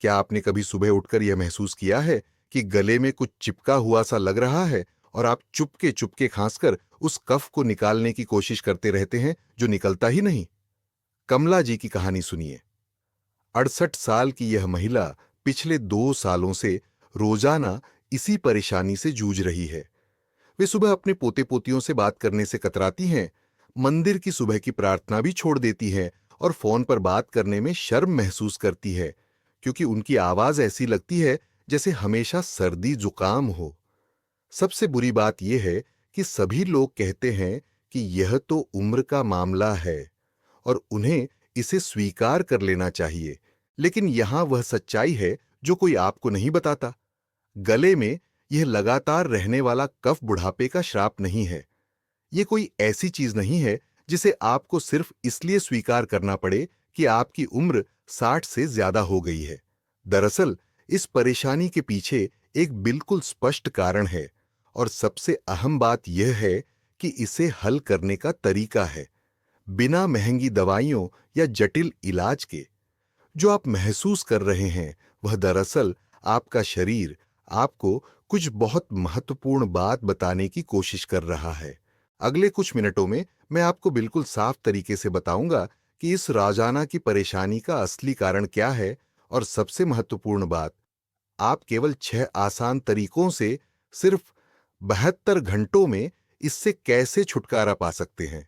क्या आपने कभी सुबह उठकर यह महसूस किया है कि गले में कुछ चिपका हुआ सा लग रहा है और आप चुपके चुपके खांसकर उस कफ को निकालने की कोशिश करते रहते हैं जो निकलता ही नहीं? कमला जी की कहानी सुनिए। 68 साल की यह महिला पिछले 2 सालों से रोजाना इसी परेशानी से जूझ रही है। वे सुबह अपने पोते पोतियों से बात करने से कतराती हैं, मंदिर की सुबह की प्रार्थना भी छोड़ देती हैं और फोन पर बात करने में शर्म महसूस करती है, क्योंकि उनकी आवाज ऐसी लगती है जैसे हमेशा सर्दी जुकाम हो। सबसे बुरी बात यह है कि सभी लोग कहते हैं कि यह तो उम्र का मामला है और उन्हें इसे स्वीकार कर लेना चाहिए, लेकिन यहां वह सच्चाई है जो कोई आपको नहीं बताता। गले में यह लगातार रहने वाला कफ बुढ़ापे का श्राप नहीं है। यह कोई ऐसी चीज नहीं है जिसे आपको सिर्फ इसलिए स्वीकार करना पड़े कि आपकी उम्र 60 से ज्यादा हो गई है। दरअसल इस परेशानी के पीछे एक बिल्कुल स्पष्ट कारण है और सबसे अहम बात यह है कि इसे हल करने का तरीका है, बिना महंगी दवाइयों या जटिल इलाज के। जो आप महसूस कर रहे हैं वह दरअसल आपका शरीर आपको कुछ बहुत महत्वपूर्ण बात बताने की कोशिश कर रहा है। अगले कुछ मिनटों में मैं आपको बिल्कुल साफ तरीके से बताऊंगा कि इस रोजाना की परेशानी का असली कारण क्या है, और सबसे महत्वपूर्ण बात, आप केवल 6 आसान तरीकों से सिर्फ 72 घंटों में इससे कैसे छुटकारा पा सकते हैं।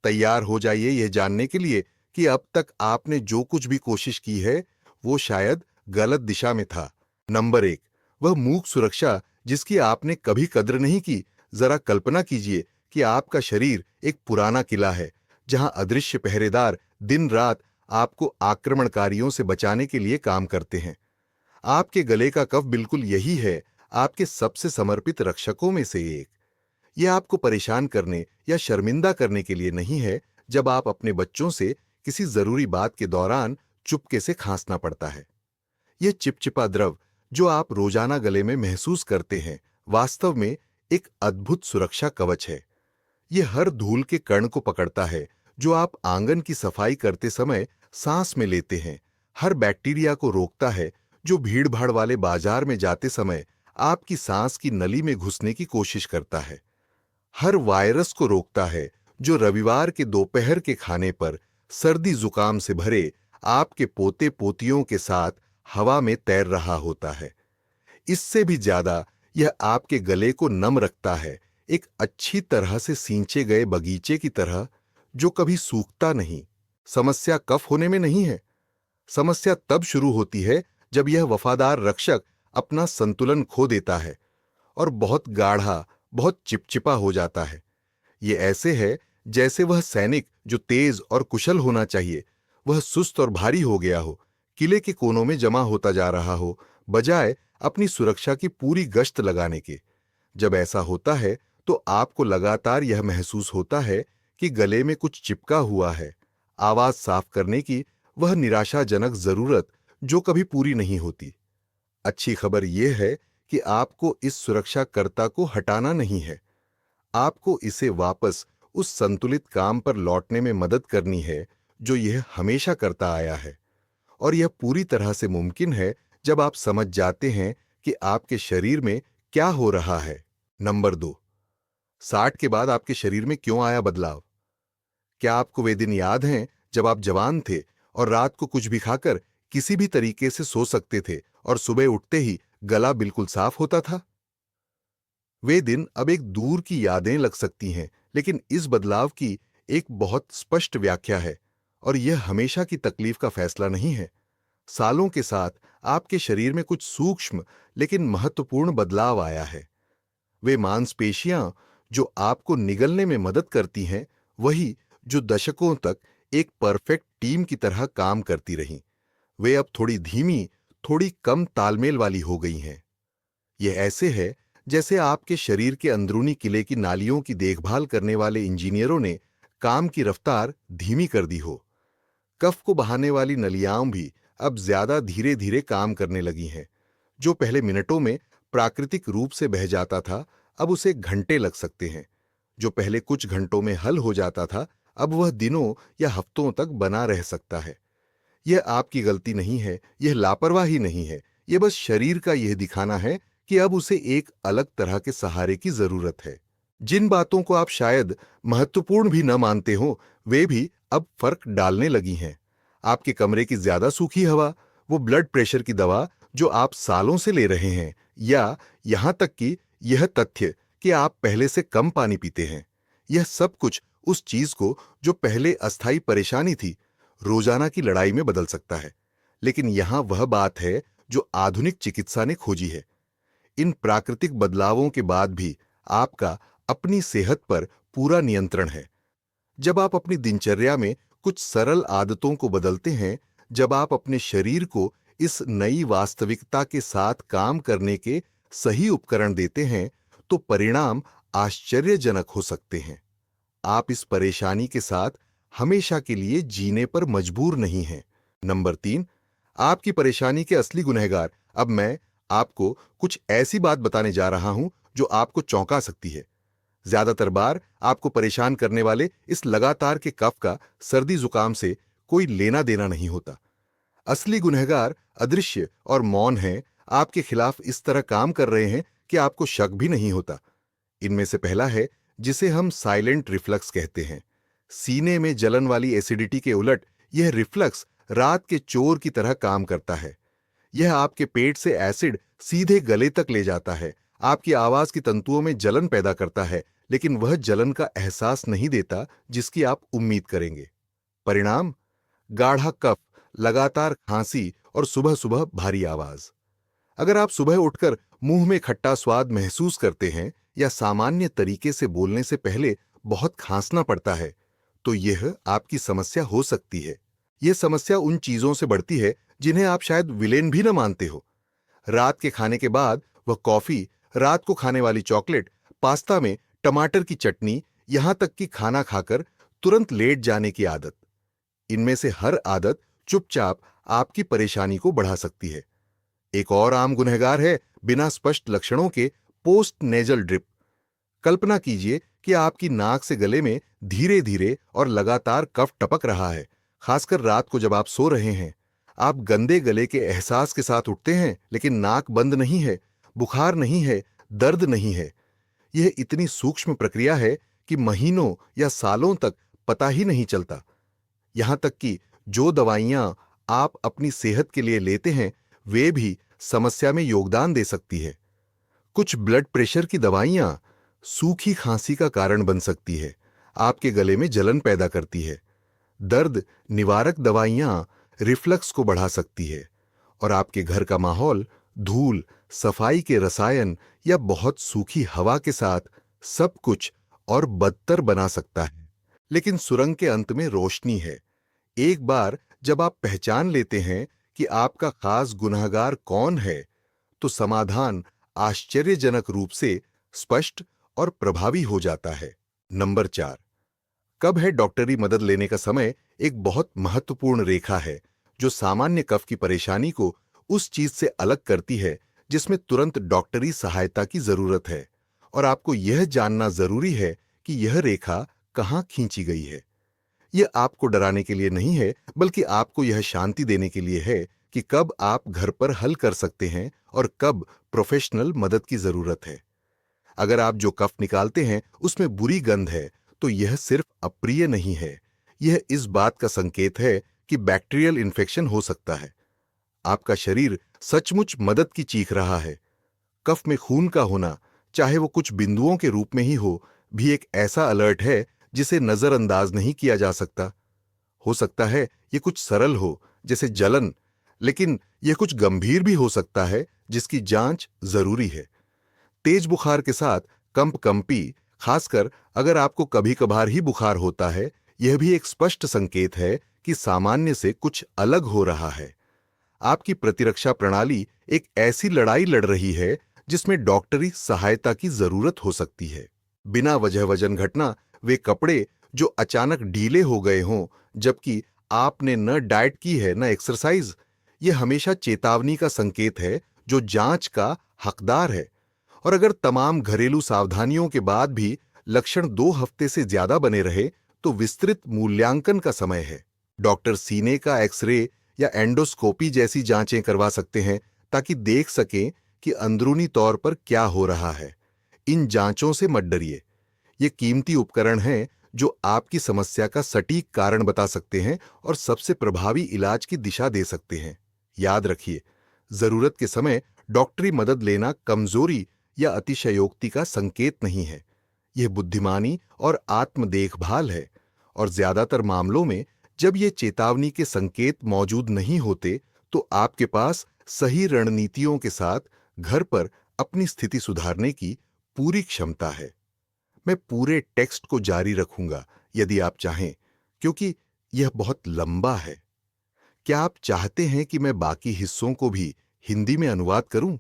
तैयार हो जाइए यह जानने के लिए कि अब तक आपने जो कुछ भी कोशिश की है वो शायद गलत दिशा में था। नंबर 1, वह मूक सुरक्षा जिसकी आपने कभी कद्र नहीं की। जरा कल्पना कीजिए कि आपका शरीर एक पुराना किला है जहां अदृश्य पहरेदार दिन रात आपको आक्रमणकारियों से बचाने के लिए काम करते हैं। आपके गले का कफ बिल्कुल यही है, आपके सबसे समर्पित रक्षकों में से एक। यह आपको परेशान करने या शर्मिंदा करने के लिए नहीं है जब आप अपने बच्चों से किसी जरूरी बात के दौरान चुपके से खांसना पड़ता है। यह चिपचिपा द्रव जो आप रोजाना गले में महसूस करते हैं वास्तव में एक अद्भुत सुरक्षा कवच है। यह हर धूल के कण को पकड़ता है जो आप आंगन की सफाई करते समय सांस में लेते हैं, हर बैक्टीरिया को रोकता है जो भीड़-भाड़ वाले बाजार में जाते समय आपकी सांस की नली में घुसने की कोशिश करता है, हर वायरस को रोकता है जो रविवार के दोपहर के खाने पर सर्दी जुकाम से भरे आपके पोते पोतियों के साथ हवा में तैर रहा होता है। इससे भी ज्यादा यह आपके गले को नम रखता है, एक अच्छी तरह से सींचे गए बगीचे की तरह जो कभी सूखता नहीं। समस्या कफ होने में नहीं है। समस्या तब शुरू होती है जब यह वफादार रक्षक अपना संतुलन खो देता है और बहुत गाढ़ा, बहुत चिपचिपा हो जाता है। ये ऐसे है जैसे वह सैनिक जो तेज और कुशल होना चाहिए, वह सुस्त और भारी हो गया हो, किले के कोनों में जमा होता जा रहा हो, बजाय अपनी सुरक्षा की पूरी गश्त लगाने के। जब ऐसा होता है तो आपको लगातार यह महसूस होता है कि गले में कुछ चिपका हुआ है, आवाज साफ करने की वह निराशाजनक जरूरत जो कभी पूरी नहीं होती। अच्छी खबर यह है कि आपको इस सुरक्षाकर्ता को हटाना नहीं है, आपको इसे वापस उस संतुलित काम पर लौटने में मदद करनी है जो यह हमेशा करता आया है। और यह पूरी तरह से मुमकिन है जब आप समझ जाते हैं कि आपके शरीर में क्या हो रहा है। नंबर 2, 60 के बाद आपके शरीर में क्यों आया बदलाव? क्या आपको वे दिन याद हैं जब आप जवान थे और रात को कुछ भी खाकर किसी भी तरीके से सो सकते थे और सुबह उठते ही गला बिल्कुल साफ होता था? वे दिन अब एक दूर की यादें लग सकती हैं, लेकिन इस बदलाव की एक बहुत स्पष्ट व्याख्या है और यह हमेशा की तकलीफ का फैसला नहीं है। सालों के साथ आपके शरीर में कुछ सूक्ष्म लेकिन महत्वपूर्ण बदलाव आया है। वे मांसपेशियां जो आपको निगलने में मदद करती हैं, वही जो दशकों तक एक परफेक्ट टीम की तरह काम करती रहीं, वे अब थोड़ी धीमी, थोड़ी कम तालमेल वाली हो गई हैं। यह ऐसे है जैसे आपके शरीर के अंदरूनी किले की नालियों की देखभाल करने वाले इंजीनियरों ने काम की रफ्तार धीमी कर दी हो। कफ को बहाने वाली नलियां भी अब ज्यादा धीरे धीरे काम करने लगी हैं। जो पहले मिनटों में प्राकृतिक रूप से बह जाता था, अब उसे घंटे लग सकते हैं। जो पहले कुछ घंटों में हल हो जाता था, अब वह दिनों या हफ्तों तक बना रह सकता है। यह आपकी गलती नहीं है, यह लापरवाही नहीं है, यह बस शरीर का यह दिखाना है कि अब उसे एक अलग तरह के सहारे की जरूरत है। जिन बातों को आप शायद महत्वपूर्ण भी न मानते हो, वे भी अब फर्क डालने लगी हैं। आपके कमरे की ज्यादा सूखी हवा, वो ब्लड प्रेशर की दवा जो आप सालों से ले रहे हैं, या यहां तक कि यह तथ्य कि आप पहले से कम पानी पीते हैं, यह सब कुछ उस चीज को जो पहले अस्थायी परेशानी थी, रोजाना की लड़ाई में बदल सकता है। लेकिन यहां वह बात है जो आधुनिक चिकित्सा ने खोजी है। इन प्राकृतिक बदलावों के बाद भी आपका अपनी सेहत पर पूरा नियंत्रण है। जब आप अपनी दिनचर्या में कुछ सरल आदतों को बदलते हैं, जब आप अपने शरीर को इस नई वास्तविकता के साथ काम करने के सही उपकरण देते हैं, तो परिणाम आश्चर्यजनक हो सकते हैं। आप इस परेशानी के साथ हमेशा के लिए जीने पर मजबूर नहीं हैं। नंबर 3, आपकी परेशानी के असली गुनहगार। अब मैं आपको कुछ ऐसी बात बताने जा रहा हूं जो आपको चौंका सकती है। ज्यादातर बार आपको परेशान करने वाले इस लगातार के कफ का सर्दी जुकाम से कोई लेना देना नहीं होता। असली गुनहगार अदृश्य और मौन हैं, आपके खिलाफ इस तरह काम कर रहे हैं कि आपको शक भी नहीं होता। इनमें से पहला है जिसे हम साइलेंट रिफ्लक्स कहते हैं। सीने में जलन वाली एसिडिटी के उलट यह रिफ्लक्स रात के चोर की तरह काम करता है। यह आपके पेट से एसिड सीधे गले तक ले जाता है, आपकी आवाज की तंतुओं में जलन पैदा करता है, लेकिन वह जलन का एहसास नहीं देता जिसकी आप उम्मीद करेंगे। परिणाम, गाढ़ा कफ, लगातार खांसी और सुबह सुबह भारी आवाज। अगर आप सुबह उठकर मुंह में खट्टा स्वाद महसूस करते हैं या सामान्य तरीके से बोलने से पहले बहुत खांसना पड़ता है, तो यह आपकी समस्या हो सकती है। यह समस्या उन चीजों से बढ़ती है जिन्हें आप शायद विलेन भी न मानते हो। रात के खाने के बाद वह कॉफी, रात को खाने वाली चॉकलेट, पास्ता में टमाटर की चटनी, यहां तक कि खाना खाकर तुरंत लेट जाने की आदत। इनमें से हर आदत चुपचाप आपकी परेशानी को बढ़ा सकती है। एक और आम गुनहगार है बिना स्पष्ट लक्षणों के पोस्ट नेजल ड्रिप। कल्पना कीजिए कि आपकी नाक से गले में धीरे धीरे और लगातार कफ टपक रहा है, खासकर रात को जब आप सो रहे हैं। आप गंदे गले के एहसास के साथ उठते हैं, लेकिन नाक बंद नहीं है, बुखार नहीं है, दर्द नहीं है। यह इतनी सूक्ष्म प्रक्रिया है कि महीनों या सालों तक पता ही नहीं चलता। यहां तक कि जो दवाइयां आप अपनी सेहत के लिए लेते हैं, वे भी समस्या में योगदान दे सकती है। कुछ ब्लड प्रेशर की दवाइयां सूखी खांसी का कारण बन सकती है, आपके गले में जलन पैदा करती है। दर्द निवारक दवाइयां रिफ्लक्स को बढ़ा सकती है, और आपके घर का माहौल धूल, सफाई के रसायन या बहुत सूखी हवा के साथ सब कुछ और बदतर बना सकता है। लेकिन सुरंग के अंत में रोशनी है। एक बार जब आप पहचान लेते हैं कि आपका खास गुनहगार कौन है, तो समाधान आश्चर्यजनक रूप से स्पष्ट और प्रभावी हो जाता है। नंबर 4, कब है डॉक्टरी मदद लेने का समय एक बहुत महत्वपूर्ण रेखा है जो सामान्य कफ की परेशानी को उस चीज से अलग करती है जिसमें तुरंत डॉक्टरी सहायता की जरूरत है। और आपको यह जानना जरूरी है कि यह रेखा कहां खींची गई है। यह आपको डराने के लिए नहीं है, बल्कि आपको यह शांति देने के लिए है कि कब आप घर पर हल कर सकते हैं और कब प्रोफेशनल मदद की जरूरत है। अगर आप जो कफ निकालते हैं उसमें बुरी गंध है, तो यह सिर्फ अप्रिय नहीं है, यह इस बात का संकेत है कि बैक्टीरियल इन्फेक्शन हो सकता है। आपका शरीर सचमुच मदद की चीख रहा है। कफ में खून का होना, चाहे वो कुछ बिंदुओं के रूप में ही हो, भी एक ऐसा अलर्ट है जिसे नजरअंदाज नहीं किया जा सकता। हो सकता है ये कुछ सरल हो, जैसे जलन, लेकिन यह कुछ गंभीर भी हो सकता है जिसकी जांच जरूरी है। तेज बुखार के साथ कंपकंपी, खासकर अगर आपको कभी कभार ही बुखार होता है, यह भी एक स्पष्ट संकेत है कि सामान्य से कुछ अलग हो रहा है। आपकी प्रतिरक्षा प्रणाली एक ऐसी लड़ाई लड़ रही है जिसमें डॉक्टरी सहायता की जरूरत हो सकती है। बिना वजह वजन घटना, वे कपड़े जो अचानक ढीले हो गए हों जबकि आपने न डाइट की है न एक्सरसाइज, यह हमेशा चेतावनी का संकेत है जो जांच का हकदार है। और अगर तमाम घरेलू सावधानियों के बाद भी लक्षण 2 हफ्ते से ज्यादा बने रहे, तो विस्तृत मूल्यांकन का समय है। डॉक्टर सीने का एक्सरे या एंडोस्कोपी जैसी जांचें करवा सकते हैं ताकि देख सकें कि अंदरूनी तौर पर क्या हो रहा है। इन जांचों से मत डरिए। ये कीमती उपकरण हैं जो आपकी समस्या का सटीक कारण बता सकते हैं और सबसे प्रभावी इलाज की दिशा दे सकते हैं। याद रखिए, जरूरत के समय डॉक्टरी मदद लेना कमजोरी या अतिशयोक्ति का संकेत नहीं है। यह बुद्धिमानी और आत्म देखभाल है। और ज्यादातर मामलों में जब ये चेतावनी के संकेत मौजूद नहीं होते, तो आपके पास सही रणनीतियों के साथ घर पर अपनी स्थिति सुधारने की पूरी क्षमता है। मैं पूरे टेक्स्ट को जारी रखूंगा यदि आप चाहें, क्योंकि यह बहुत लंबा है। क्या आप चाहते हैं कि मैं बाकी हिस्सों को भी हिंदी में अनुवाद करूं?